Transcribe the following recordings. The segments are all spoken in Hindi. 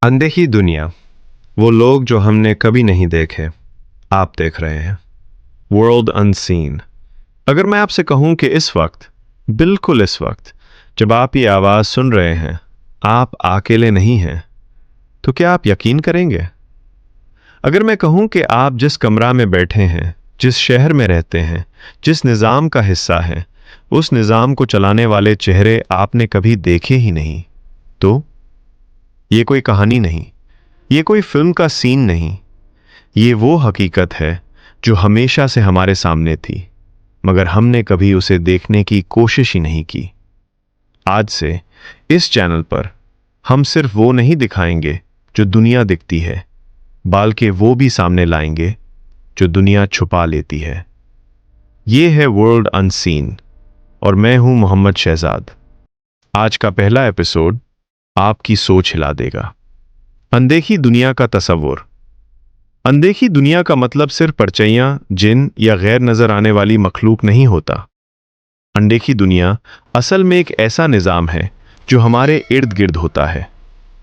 अनदेखी दुनिया, वो लोग जो हमने कभी नहीं देखे, आप देख रहे हैं। World unseen. अगर मैं आपसे कहूं कि इस वक्त, बिल्कुल इस वक्त, जब आप ये आवाज़ सुन रहे हैं, आप अकेले नहीं हैं, तो क्या आप यकीन करेंगे? अगर मैं कहूं कि आप जिस कमरा में बैठे हैं, जिस शहर में रहते हैं, जिस निज़ाम का हिस्सा हैं, उस निज़ाम को चलाने वाले चेहरे आपने कभी देखे ही नहीं, तो ये कोई कहानी नहीं, ये कोई फिल्म का सीन नहीं, ये वो हकीकत है जो हमेशा से हमारे सामने थी, मगर हमने कभी उसे देखने की कोशिश ही नहीं की। आज से इस चैनल पर हम सिर्फ वो नहीं दिखाएंगे जो दुनिया दिखती है, बल्कि वो भी सामने लाएंगे जो दुनिया छुपा लेती है। ये है वर्ल्ड अनसीन और मैं हूं मोहम्मद शहजाद। आज का पहला एपिसोड आपकी सोच हिला देगा। अनदेखी दुनिया का तस्वुर। अनदेखी दुनिया का मतलब सिर्फ परछाइयां, जिन या गैर नजर आने वाली मखलूक नहीं होता। अनदेखी दुनिया असल में एक ऐसा निज़ाम है जो हमारे इर्द गिर्द होता है,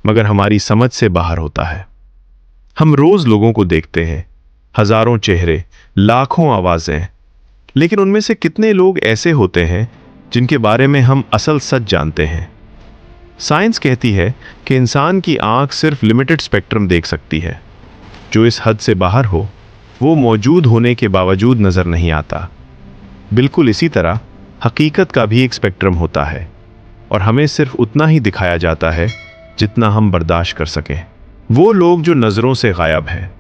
मगर हमारी समझ से बाहर होता है। हम रोज लोगों को देखते हैं, हजारों चेहरे, लाखों आवाजें, लेकिन उनमें से कितने लोग ऐसे होते हैं जिनके बारे में हम असल सच जानते हैं? साइंस कहती है कि इंसान की आंख सिर्फ लिमिटेड स्पेक्ट्रम देख सकती है। जो इस हद से बाहर हो, वो मौजूद होने के बावजूद नजर नहीं आता। बिल्कुल इसी तरह हकीकत का भी एक स्पेक्ट्रम होता है, और हमें सिर्फ उतना ही दिखाया जाता है जितना हम बर्दाश्त कर सकें। वो लोग जो नजरों से गायब हैं।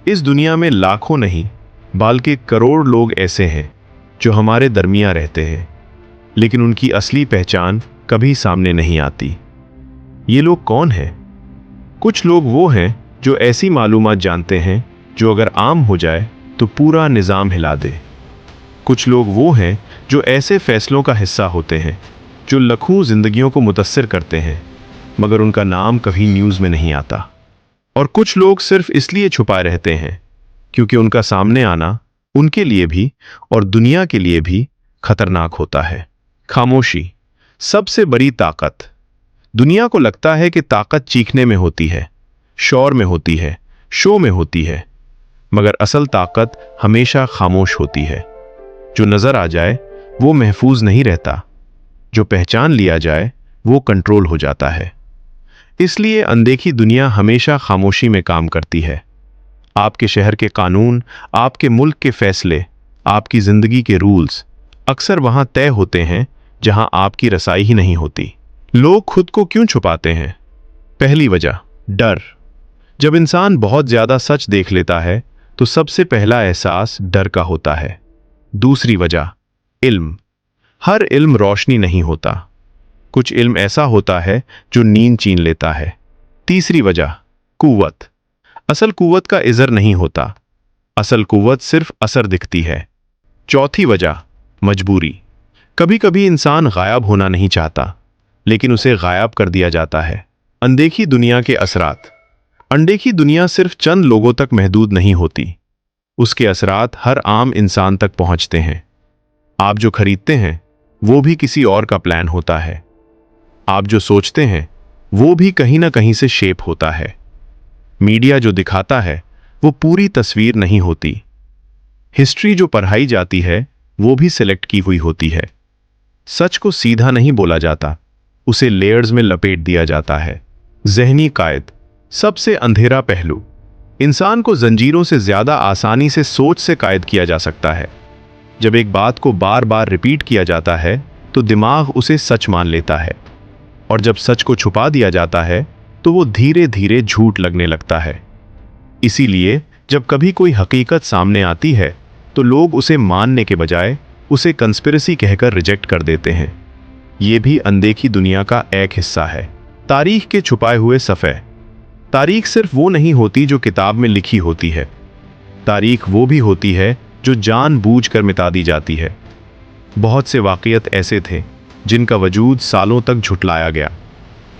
इस दुनिया में लाखों नहीं, बल्कि करोड़ लोग ऐसे हैं जो हमारे दरमियान रहते हैं, लेकिन उनकी असली पहचान कभी सामने नहीं आती। ये लोग कौन हैं? कुछ लोग वो हैं जो ऐसी मालूमात जानते हैं जो अगर आम हो जाए तो पूरा निज़ाम हिला दे। कुछ लोग वो हैं जो ऐसे फैसलों का हिस्सा होते हैं जो लाखों जिंदगियों को मुतासिर करते हैं, मगर उनका नाम कभी न्यूज़ में नहीं आता। और कुछ लोग सिर्फ इसलिए छुपाए रहते हैं क्योंकि उनका सामने आना उनके लिए भी और दुनिया के लिए भी खतरनाक होता है। खामोशी सबसे बड़ी ताकत। दुनिया को लगता है कि ताकत चीखने में होती है, शोर में होती है, शो में होती है, मगर असल ताकत हमेशा खामोश होती है। जो नजर आ जाए वो महफूज नहीं रहता, जो पहचान लिया जाए वो कंट्रोल हो जाता है। इसलिए अनदेखी दुनिया हमेशा खामोशी में काम करती है। आपके शहर के कानून, आपके मुल्क के फैसले, आपकी जिंदगी के रूल्स अक्सर वहां तय होते हैं जहां आपकी रसाई ही नहीं होती। लोग खुद को क्यों छुपाते हैं? पहली वजह, डर। जब इंसान बहुत ज्यादा सच देख लेता है तो सबसे पहला एहसास डर का होता है। दूसरी वजह, इल्म। हर इल्म रोशनी नहीं होता, कुछ इल्म ऐसा होता है जो नींद छीन लेता है। तीसरी वजह, कुव्वत। असल कुव्वत का इज़र नहीं होता, असल कुव्वत सिर्फ असर दिखती है। चौथी वजह, मजबूरी। कभी कभी इंसान गायब होना नहीं चाहता, लेकिन उसे गायब कर दिया जाता है। अनदेखी दुनिया के असरात। अनदेखी दुनिया सिर्फ चंद लोगों तक महदूद नहीं होती, उसके असरात हर आम इंसान तक पहुंचते हैं। आप जो खरीदते हैं वो भी किसी और का प्लान होता है। आप जो सोचते हैं वो भी कहीं ना कहीं से शेप होता है। मीडिया जो दिखाता है वो पूरी तस्वीर नहीं होती। हिस्ट्री जो पढ़ाई जाती है वो भी सिलेक्ट की हुई होती है। सच को सीधा नहीं बोला जाता, उसे लेयर्स में लपेट दिया जाता है। ज़हनी कायद सबसे अंधेरा पहलू। इंसान को जंजीरों से ज्यादा आसानी से सोच से कायद किया जा सकता है। जब एक बात को बार बार रिपीट किया जाता है तो दिमाग उसे सच मान लेता है, और जब सच को छुपा दिया जाता है तो वो धीरे धीरे झूठ लगने लगता है। इसीलिए जब कभी कोई हकीकत सामने आती है तो लोग उसे मानने के बजाय उसे कंस्पिरेसी कहकर रिजेक्ट कर देते हैं। ये भी अनदेखी दुनिया का एक हिस्सा है। तारीख के छुपाए हुए सफ़े। तारीख सिर्फ वो नहीं होती जो किताब में लिखी होती है, तारीख वो भी होती है जो जानबूझकर मिटा दी जाती है। बहुत से वाक़ियत ऐसे थे जिनका वजूद सालों तक झुटलाया गया।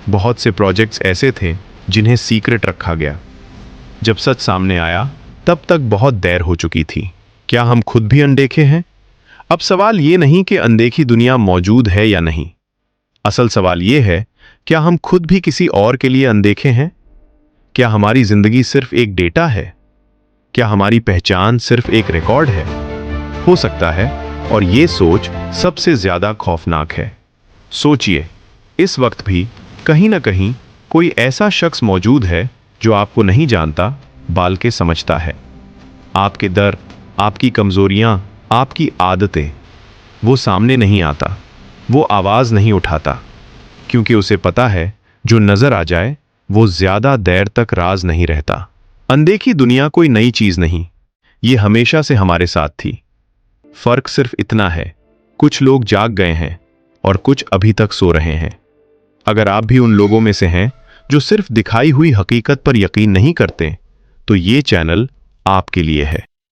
बहुत से प्रोजेक्ट्स ऐसे थे जिन्हें सीक्रेट रखा गया। जब सच सामने आया तब तक बहुत देर हो चुकी थी। क्या हम खुद भी अनदेखे हैं? अब सवाल ये नहीं कि अनदेखी दुनिया मौजूद है या नहीं, असल सवाल ये है, क्या हम खुद भी किसी और के लिए अनदेखे हैं? क्या हमारी जिंदगी सिर्फ एक डेटा है? क्या हमारी पहचान सिर्फ एक रिकॉर्ड है? हो सकता है, और ये सोच सबसे ज्यादा खौफनाक है। सोचिए, इस वक्त भी कहीं ना कहीं कोई ऐसा शख्स मौजूद है जो आपको नहीं जानता, बाल के समझता है। आपके डर, आपकी कमजोरियां, आपकी आदतें। वो सामने नहीं आता, वो आवाज नहीं उठाता, क्योंकि उसे पता है जो नजर आ जाए वो ज्यादा देर तक राज नहीं रहता। अनदेखी दुनिया कोई नई चीज नहीं, ये हमेशा से हमारे साथ थी। फर्क सिर्फ इतना है, कुछ लोग जाग गए हैं और कुछ अभी तक सो रहे हैं। अगर आप भी उन लोगों में से हैं जो सिर्फ दिखाई हुई हकीकत पर यकीन नहीं करते, तो ये चैनल आपके लिए है।